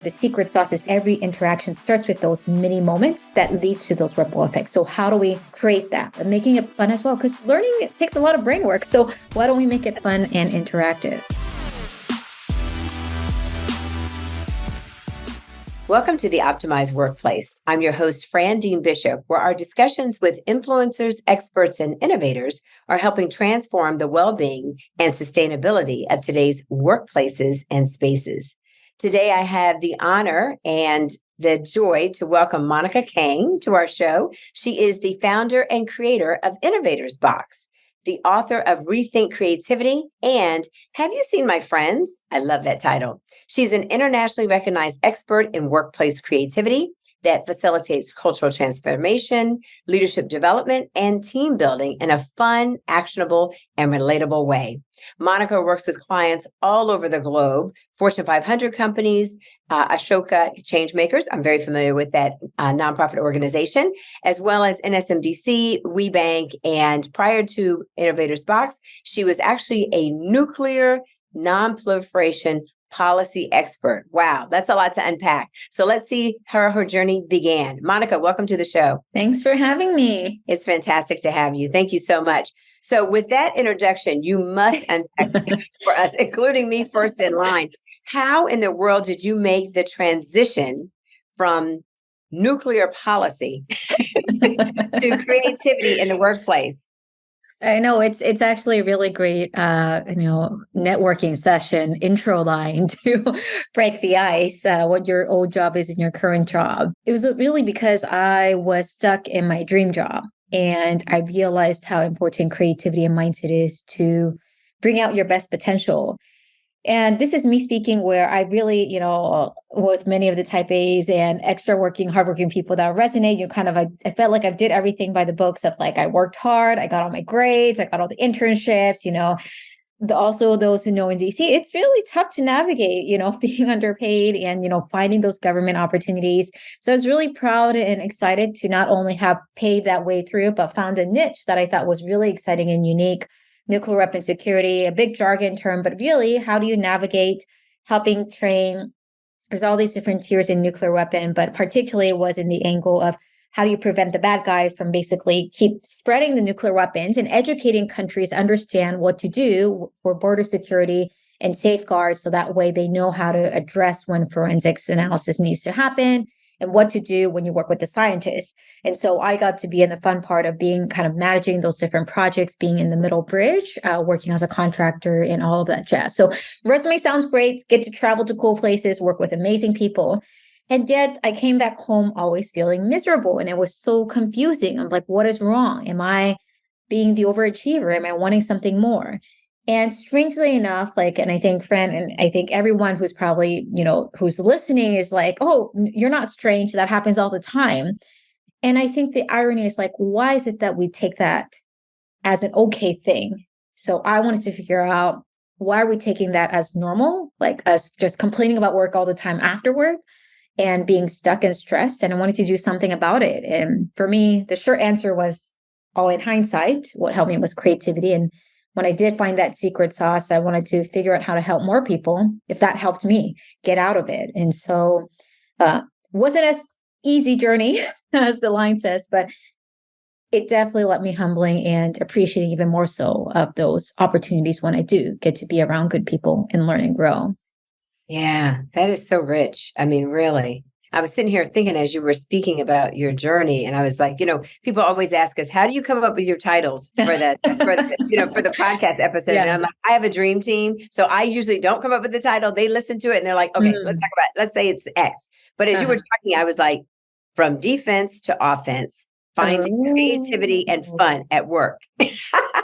The secret sauce is every interaction starts with those mini moments that leads to those ripple effects. So how do we create that? And making it fun as well, because learning takes a lot of brain work. So why don't we make it fun and interactive? Welcome to the Optimized Workplace. I'm your host, Fran Dean Bishop, where our discussions with influencers, experts, and innovators are helping transform the well-being and sustainability of today's workplaces and spaces. Today, I have the honor and the joy to welcome Monica Kang to our show. She is the founder and creator of InnovatorsBox, the author of Rethink Creativity, and Have You Seen My Friends? I love that title. She's an internationally recognized expert in workplace creativity that facilitates cultural transformation, leadership development, and team building in a fun, actionable, and relatable way. Monica works with clients all over the globe, Fortune 500 companies, Ashoka Changemakers. I'm very familiar with that nonprofit organization, as well as NSMDC, WeBank, and prior to InnovatorsBox, she was actually a nuclear non-proliferation policy expert. Wow, that's a lot to unpack. So let's see how her journey began. Monica, welcome to the show. Thanks for having me. It's fantastic to have you. Thank you so much. So with that introduction, you must unpack for us, including me first in line. How in the world did you make the transition from nuclear policy to creativity in the workplace? I know it's actually a really great networking session intro line to break the ice, what your old job is in your current job. It was really because I was stuck in my dream job, and I realized how important creativity and mindset is to bring out your best potential. And this is me speaking where I really, with many of the type A's and extra working, hardworking people that resonate, I felt like I did everything by the books of like, I worked hard, I got all my grades, I got all the internships, also those who know in DC, it's really tough to navigate, being underpaid and, finding those government opportunities. So I was really proud and excited to not only have paved that way through, but found a niche that I thought was really exciting and unique. Nuclear weapon security, a big jargon term, but really, how do you navigate helping train? There's all these different tiers in nuclear weapon, but particularly was in the angle of how do you prevent the bad guys from basically keep spreading the nuclear weapons and educating countries understand what to do for border security and safeguards, so that way they know how to address when forensics analysis needs to happen and what to do when you work with the scientists. And so I got to be in the fun part of being kind of managing those different projects, being in the middle bridge, working as a contractor and all of that jazz. So resume sounds great, get to travel to cool places, work with amazing people. And yet I came back home always feeling miserable. And it was so confusing. I'm like, what is wrong? Am I being the overachiever? Am I wanting something more? And strangely enough, and I think Fran, and I think everyone who's probably, who's listening is like, oh, you're not strange. That happens all the time. And I think the irony is like, why is it that we take that as an okay thing? So I wanted to figure out, why are we taking that as normal? Like us just complaining about work all the time after work and being stuck and stressed. And I wanted to do something about it. And for me, the short answer was, all in hindsight, what helped me was creativity. And when I did find that secret sauce, I wanted to figure out how to help more people, if that helped me get out of it. And so wasn't as easy journey as the line says, but it definitely left me humbling and appreciating even more so of those opportunities when I do get to be around good people and learn and grow. Yeah, that is so rich. I mean, really. I was sitting here thinking as you were speaking about your journey, and I was like, people always ask us, how do you come up with your titles for the podcast episode? Yeah. And I'm like, I have a dream team. So I usually don't come up with the title. They listen to it and they're like, okay, let's say it's X. But as you were talking, I was like, from defense to offense, find creativity and fun at work.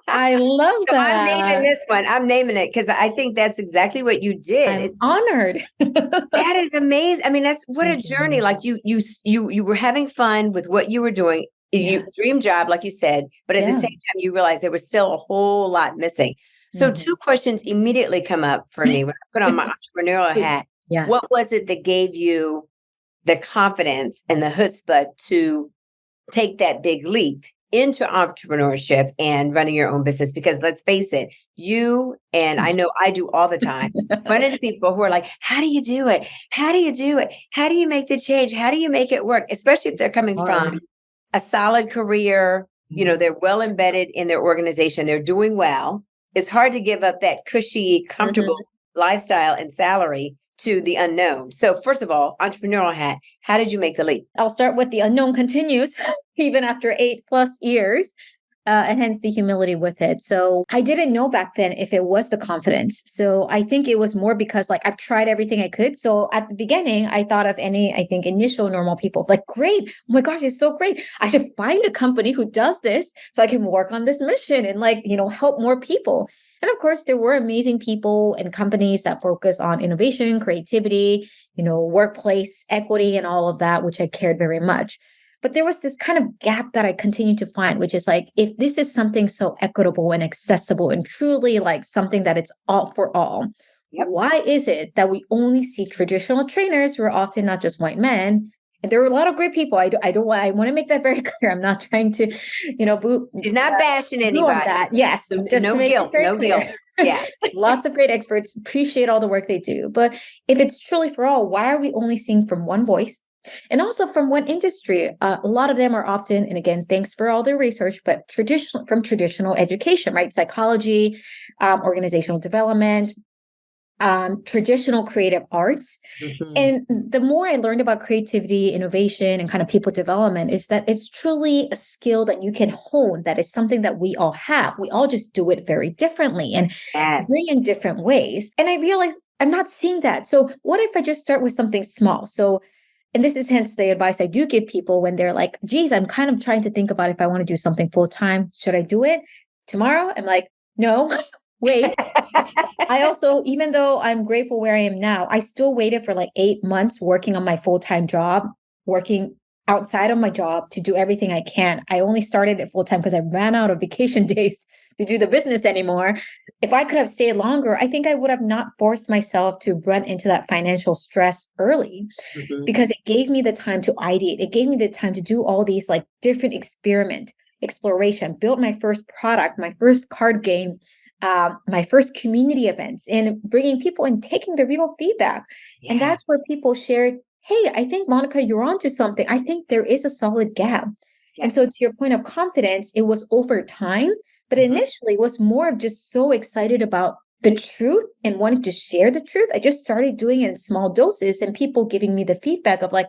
I love that. I'm naming this one. I'm naming it because I think that's exactly what you did. I'm honored. That is amazing. I mean, that's what a journey. Like you were having fun with what you were doing. You dream job, like you said, but at the same time, you realized there was still a whole lot missing. So two questions immediately come up for me when I put on my entrepreneurial hat. Yeah. What was it that gave you the confidence and the chutzpah to take that big leap into entrepreneurship and running your own business? Because let's face it, you and I know I do all the time, run into people who are like, how do you do it? How do you do it? How do you make the change? How do you make it work? Especially if they're coming from a solid career, they're well embedded in their organization, they're doing well. It's hard to give up that cushy, comfortable lifestyle and salary to the unknown. So first of all, entrepreneurial hat, how did you make the leap? I'll start with the unknown continues even after 8+ years. And hence the humility with it. So I didn't know back then if it was the confidence. So I think it was more because like I've tried everything I could. So at the beginning, I thought of initial normal people like, great. Oh my gosh, it's so great. I should find a company who does this so I can work on this mission and help more people. And of course, there were amazing people and companies that focus on innovation, creativity, workplace equity and all of that, which I cared very much. But there was this kind of gap that I continued to find, which is like, if this is something so equitable and accessible and truly like something that it's all for all, why is it that we only see traditional trainers who are often not just white men? And there are a lot of great people. I want to make that very clear. I'm not trying to, She's not bashing anybody. That. Yes. No guilt. No guilt. Yeah. Lots of great experts, appreciate all the work they do. But if it's truly for all, why are we only seeing from one voice? And also from one industry? A lot of them are often, and again, thanks for all the research, but from traditional education, right? Psychology, organizational development, traditional creative arts. And the more I learned about creativity, innovation, and kind of people development is that it's truly a skill that you can hone. That is something that we all have. We all just do it very differently and very in different ways. And I realized I'm not seeing that. So what if I just start with something small? And this is hence the advice I do give people when they're like, geez, I'm kind of trying to think about if I want to do something full time. Should I do it tomorrow? I'm like, no, wait. I also, even though I'm grateful where I am now, I still waited for like 8 months working on my full-time job, working outside of my job to do everything I can. I only started it full-time because I ran out of vacation days to do the business anymore. If I could have stayed longer, I think I would have not forced myself to run into that financial stress early because it gave me the time to ideate. It gave me the time to do all these like different exploration, build my first product, my first card game, my first community events, and bringing people and taking the real feedback. And that's where people shared, hey, I think, Monica, you're onto something. I think there is a solid gap. And so to your point of confidence, it was over time. But initially, it was more of just so excited about the truth and wanting to share the truth. I just started doing it in small doses and people giving me the feedback of like,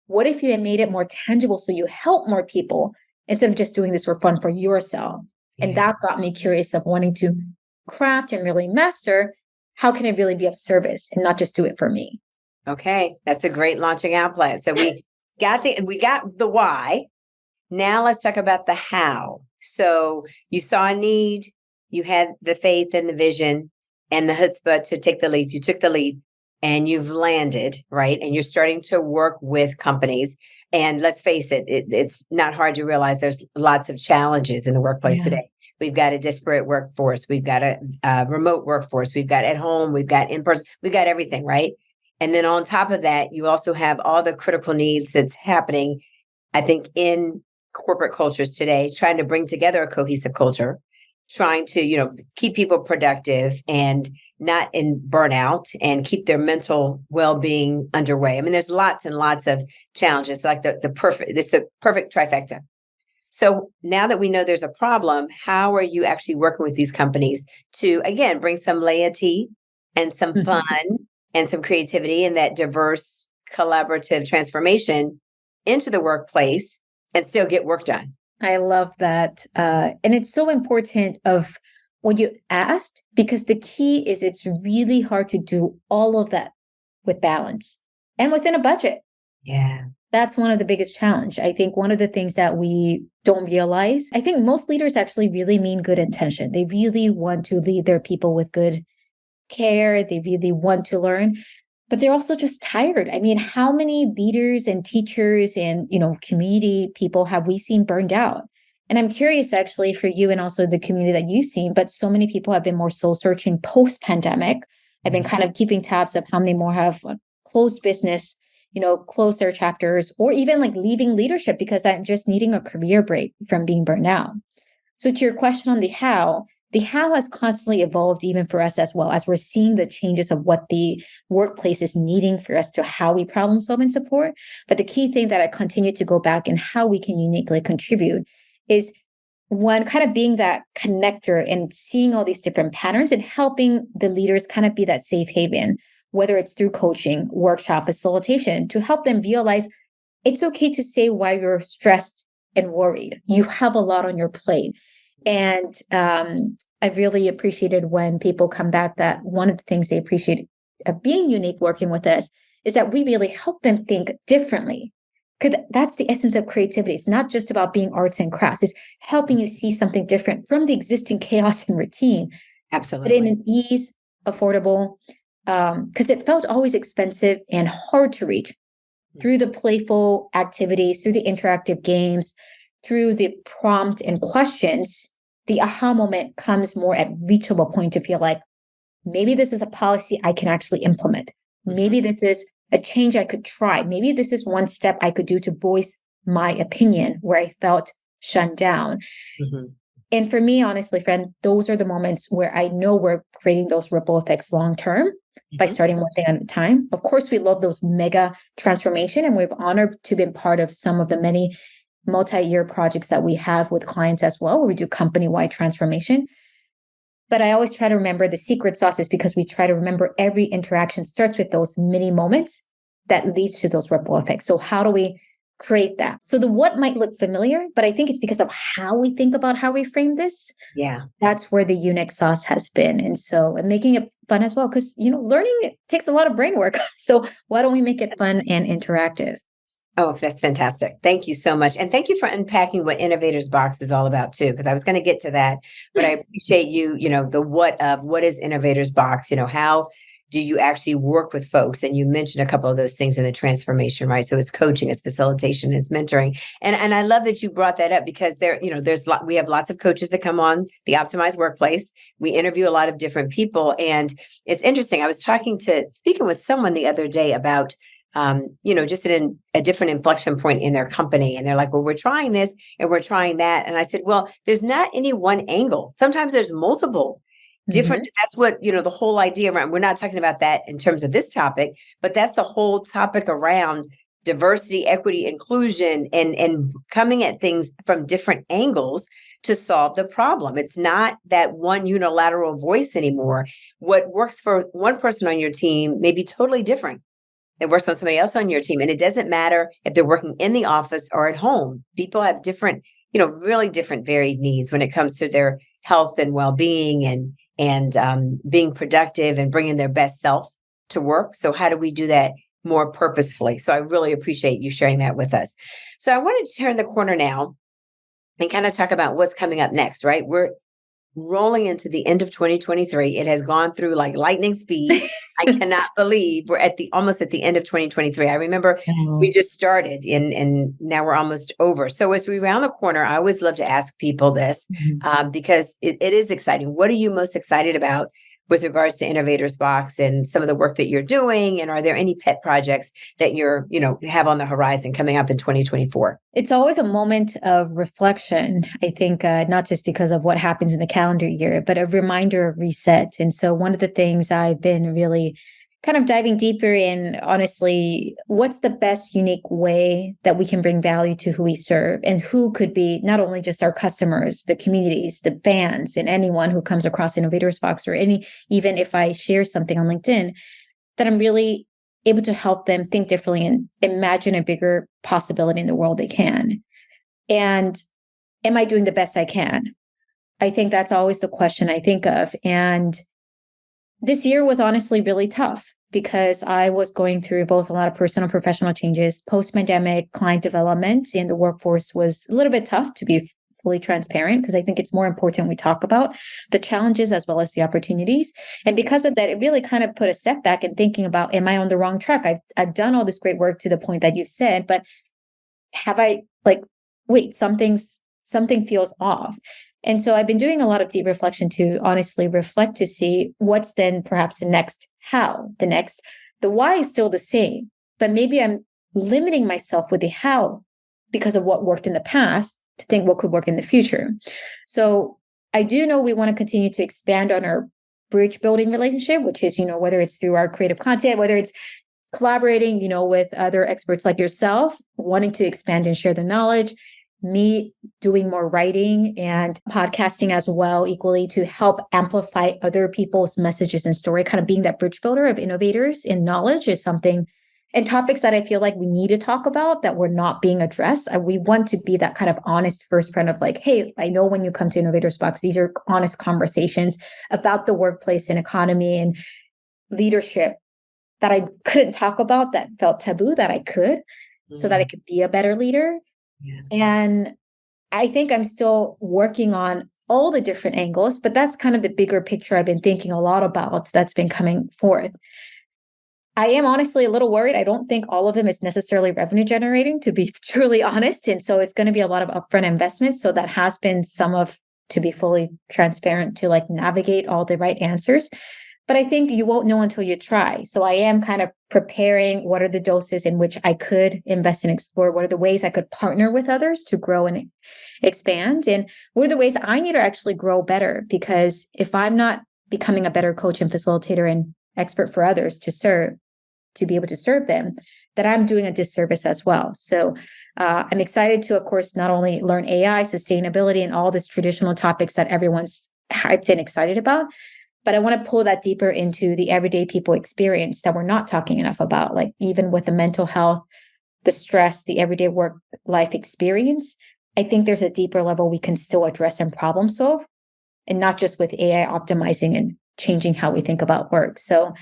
what if you had made it more tangible so you help more people instead of just doing this for fun for yourself? And that got me curious of wanting to craft and really master, how can I really be of service and not just do it for me? Okay, that's a great launching out plan. So we got the why. Now let's talk about the how. So you saw a need, you had the faith and the vision and the chutzpah to take the leap. You took the leap and you've landed, right? And you're starting to work with companies. And let's face it, it's not hard to realize there's lots of challenges in the workplace today. We've got a disparate workforce. We've got a remote workforce. We've got at home. We've got in person. We've got everything, right? And then on top of that, you also have all the critical needs that's happening, I think, in corporate cultures today, trying to bring together a cohesive culture, trying to, keep people productive and not in burnout and keep their mental well-being underway. I mean, there's lots and lots of challenges, like the perfect trifecta. So now that we know there's a problem, how are you actually working with these companies to, again, bring some laity and some fun and some creativity and that diverse collaborative transformation into the workplace and still get work done? I love that. And it's so important of what you asked, because the key is it's really hard to do all of that with balance and within a budget. Yeah. That's one of the biggest challenge. I think one of the things that we don't realize, I think most leaders actually really mean good intention. They really want to lead their people with good care. They really want to learn, but they're also just tired. I mean, how many leaders and teachers and, community people have we seen burned out? And I'm curious actually for you and also the community that you've seen, but so many people have been more soul searching post pandemic. I've been kind of keeping tabs of how many more have closed business, close their chapters, or even like leaving leadership because I'm just needing a career break from being burnt out. So to your question on the how has constantly evolved even for us as well, as we're seeing the changes of what the workplace is needing for us to how we problem solve and support. But the key thing that I continue to go back and how we can uniquely contribute is one, kind of being that connector and seeing all these different patterns and helping the leaders kind of be that safe haven, whether it's through coaching, workshop, facilitation, to help them realize it's okay to say why you're stressed and worried. You have a lot on your plate. And I really appreciated when people come back that one of the things they appreciate of being unique working with us is that we really help them think differently. Because that's the essence of creativity. It's not just about being arts and crafts. It's helping you see something different from the existing chaos and routine. Absolutely. But in an ease, affordable, because it felt always expensive and hard to reach through the playful activities, through the interactive games, through the prompt and questions. The aha moment comes more at reachable point to feel like maybe this is a policy I can actually implement. Maybe this is a change I could try. Maybe this is one step I could do to voice my opinion where I felt shunned down. And for me, honestly, friend, those are the moments where I know we're creating those ripple effects long term by starting one thing at a time. Of course, we love those mega transformation, and we're honored to be part of some of the many multi-year projects that we have with clients as well, where we do company-wide transformation. But I always try to remember the secret sauce is because we try to remember every interaction starts with those mini moments that leads to those ripple effects. So how do we create that? So the what might look familiar, but I think it's because of how we think about how we frame this. Yeah. That's where the unique sauce has been. And making it fun as well, because, learning takes a lot of brain work. So why don't we make it fun and interactive? Oh, that's fantastic. Thank you so much. And thank you for unpacking what InnovatorsBox is all about too, because I was going to get to that, but I appreciate you, the what is InnovatorsBox? How do you actually work with folks? And you mentioned a couple of those things in the transformation, right? So it's coaching, it's facilitation, it's mentoring. And I love that you brought that up because we have lots of coaches that come on the Optimized Workplace. We interview a lot of different people. And it's interesting. I was speaking with someone the other day about just in a different inflection point in their company. And they're like, well, we're trying this and we're trying that. And I said, well, there's not any one angle. Sometimes there's multiple different. That's what, the whole idea around, we're not talking about that in terms of this topic, but that's the whole topic around diversity, equity, inclusion, and coming at things from different angles to solve the problem. It's not that one unilateral voice anymore. What works for one person on your team may be totally different. It works on somebody else on your team. And it doesn't matter if they're working in the office or at home. People have different, really different varied needs when it comes to their health and well-being and being productive and bringing their best self to work. So how do we do that more purposefully? So I really appreciate you sharing that with us. So I wanted to turn the corner now and kind of talk about what's coming up next, right? We're rolling into the end of 2023. It has gone through like lightning speed. I cannot believe we're almost at the end of 2023. I remember we just started and now we're almost over. So as we round the corner, I always love to ask people this because it is exciting. What are you most excited about with regards to InnovatorsBox and some of the work that you're doing? And are there any pet projects that you're, have on the horizon coming up in 2024? It's always a moment of reflection, I think, not just because of what happens in the calendar year, but a reminder of reset. And so one of the things I've been really kind of diving deeper in, honestly, what's the best unique way that we can bring value to who we serve and who could be not only just our customers, the communities, the fans, and anyone who comes across InnovatorsBox or even if I share something on LinkedIn, that I'm really able to help them think differently and imagine a bigger possibility in the world they can. And am I doing the best I can? I think that's always the question I think of. And this year was honestly really tough because I was going through both a lot of personal and professional changes, post-pandemic client development, and the workforce was a little bit tough, to be fully transparent, because I think it's more important we talk about the challenges as well as the opportunities. And because of that, it really kind of put a setback in thinking about, am I on the wrong track? I've done all this great work to the point that you've said, but have I wait, something feels off. And so I've been doing a lot of deep reflection to honestly reflect to see what's then perhaps the next how, the why is still the same, but maybe I'm limiting myself with the how because of what worked in the past to think what could work in the future. So I do know we want to continue to expand on our bridge building relationship, which is, whether it's through our creative content, whether it's collaborating, with other experts like yourself, wanting to expand and share the knowledge, me doing more writing and podcasting as well, equally to help amplify other people's messages and story, kind of being that bridge builder of innovators in knowledge is something and topics that I feel like we need to talk about that were not being addressed. We want to be that kind of honest first friend of like, hey, I know when you come to InnovatorsBox, these are honest conversations about the workplace and economy and leadership that I couldn't talk about, that felt taboo, that I could, so that I could be a better leader. Yeah. And I think I'm still working on all the different angles, but that's kind of the bigger picture I've been thinking a lot about that's been coming forth. I am honestly a little worried. I don't think all of them is necessarily revenue generating, to be truly honest. And so it's going to be a lot of upfront investments. So that has been some of, to be fully transparent, to like navigate all the right answers. But I think you won't know until you try. So I am kind of preparing what are the doses in which I could invest and explore, what are the ways I could partner with others to grow and expand, and what are the ways I need to actually grow better. Because if I'm not becoming a better coach and facilitator and expert for others to be able to serve them, that I'm doing a disservice as well. So I'm excited to, of course, not only learn AI, sustainability, and all these traditional topics that everyone's hyped and excited about, but I want to pull that deeper into the everyday people experience that we're not talking enough about, like even with the mental health, the stress, the everyday work life experience. I think there's a deeper level we can still address and problem solve, and not just with AI optimizing and changing how we think about work. So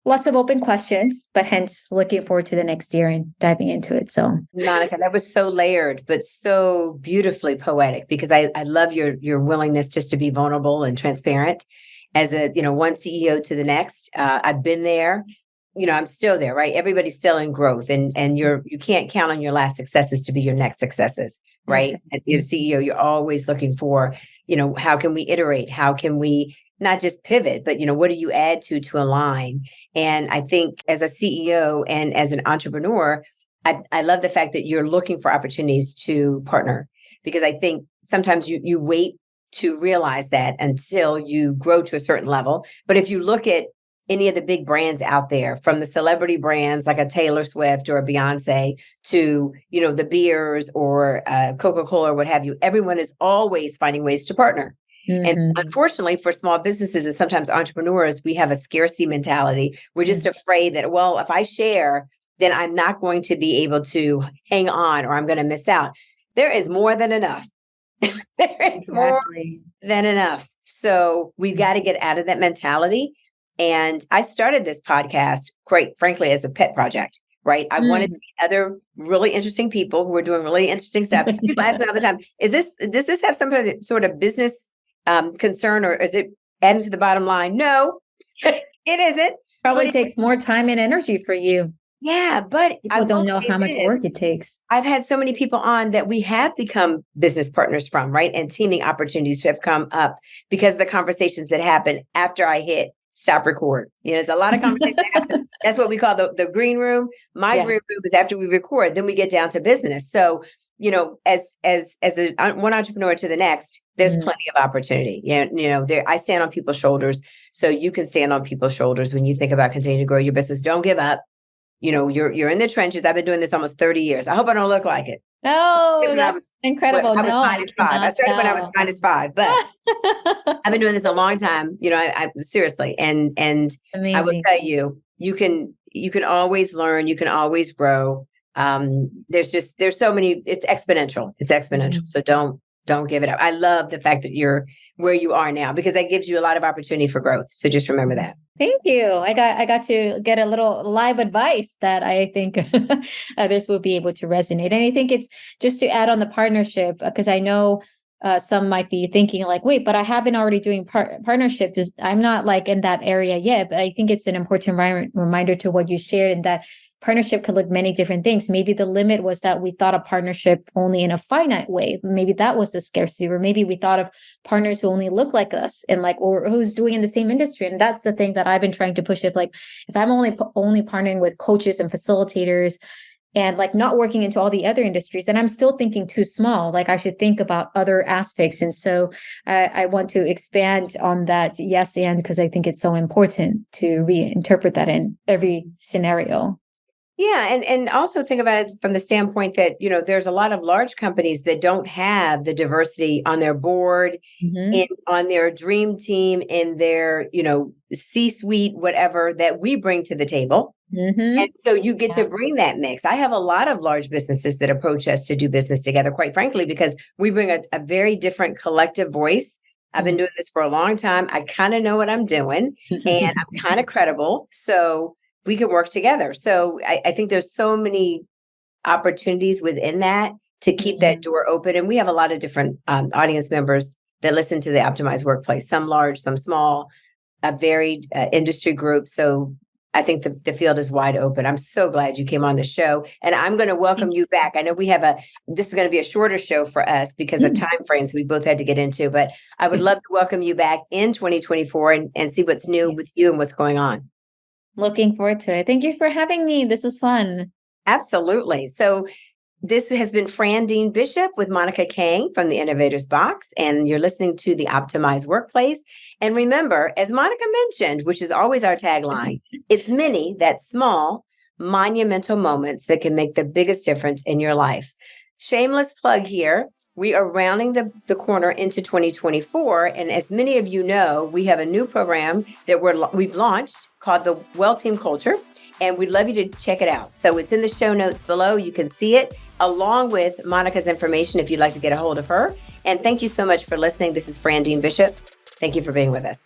lots of open questions, but hence looking forward to the next year and diving into it. So Monica, that was so layered, but so beautifully poetic, because I love your willingness just to be vulnerable and transparent as one CEO to the next. I've been there, I'm still there, right? Everybody's still in growth, and you can't count on your last successes to be your next successes, right? Exactly. As a CEO, you're always looking for, how can we iterate? How can we not just pivot, but, what do you add to align? And I think as a CEO and as an entrepreneur, I love the fact that you're looking for opportunities to partner, because I think sometimes you wait to realize that until you grow to a certain level. But if you look at any of the big brands out there, from the celebrity brands like a Taylor Swift or a Beyonce to, the beers or Coca-Cola or what have you, everyone is always finding ways to partner. Mm-hmm. And unfortunately for small businesses and sometimes entrepreneurs, we have a scarcity mentality. We're just afraid that, well, if I share, then I'm not going to be able to hang on, or I'm going to miss out. There is more than enough. There is more than enough. So we've got to get out of that mentality. And I started this podcast, quite frankly, as a pet project, right? I wanted to meet other really interesting people who are doing really interesting stuff. People ask me all the time, does this have some sort of business concern, or is it adding to the bottom line? No, it isn't. Probably takes more time and energy for you. Yeah, but people don't know how much work it takes. I've had so many people on that we have become business partners from, right? And teaming opportunities have come up because of the conversations that happen after I hit stop record. There's a lot of conversation that happens. That's what we call the green room. My green room is after we record, then we get down to business. So, as one entrepreneur to the next, there's plenty of opportunity. I stand on people's shoulders, so you can stand on people's shoulders when you think about continuing to grow your business. Don't give up. You're in the trenches. I've been doing this almost 30 years. I hope I don't look like it. Oh, that's incredible. I was -5. I started when I was -5, but I've been doing this a long time. I seriously, and amazing. I will tell you, you can always learn. You can always grow. There's so many. It's exponential. It's exponential. So don't give it up. I love the fact that you're where you are now, because that gives you a lot of opportunity for growth. So just remember that. Thank you. I got to get a little live advice that I think others will be able to resonate. And I think it's just to add on the partnership, because I know some might be thinking like, wait, but I have been already doing partnership. I'm not like in that area yet, but I think it's an important reminder to what you shared, and that partnership could look many different things. Maybe the limit was that we thought of partnership only in a finite way. Maybe that was the scarcity, or maybe we thought of partners who only look like us and like, or who's doing in the same industry. And that's the thing that I've been trying to push. If like, if I'm only partnering with coaches and facilitators, and like not working into all the other industries, and I'm still thinking too small. Like I should think about other aspects. And so I want to expand on that. Yes. And because I think it's so important to reinterpret that in every scenario. Yeah, and also think about it from the standpoint that, there's a lot of large companies that don't have the diversity on their board, on their dream team, in their, C-suite, whatever that we bring to the table. And so you get to bring that mix. I have a lot of large businesses that approach us to do business together, quite frankly, because we bring a very different collective voice. I've been doing this for a long time. I kind of know what I'm doing, and I'm kind of credible. So we can work together. So I think there's so many opportunities within that to keep that door open. And we have a lot of different audience members that listen to the Optimized Workplace, some large, some small, a varied industry group. So I think the field is wide open. I'm so glad you came on the show, and I'm going to welcome you back. I know this is going to be a shorter show for us because of time frames we both had to get into, but I would love to welcome you back in 2024 and see what's new with you and what's going on. Looking forward to it. Thank you for having me. This was fun. Absolutely. So this has been Fran Dean Bishop with Monica Kang from the Innovators Box, and you're listening to the Optimized Workplace. And remember, as Monica mentioned, which is always our tagline, it's many, that's small, monumental moments that can make the biggest difference in your life. Shameless plug here. We are rounding the corner into 2024. And as many of you know, we have a new program that we've launched called the Well Team Culture. And we'd love you to check it out. So it's in the show notes below. You can see it along with Monica's information if you'd like to get a hold of her. And thank you so much for listening. This is Fran Dean Bishop. Thank you for being with us.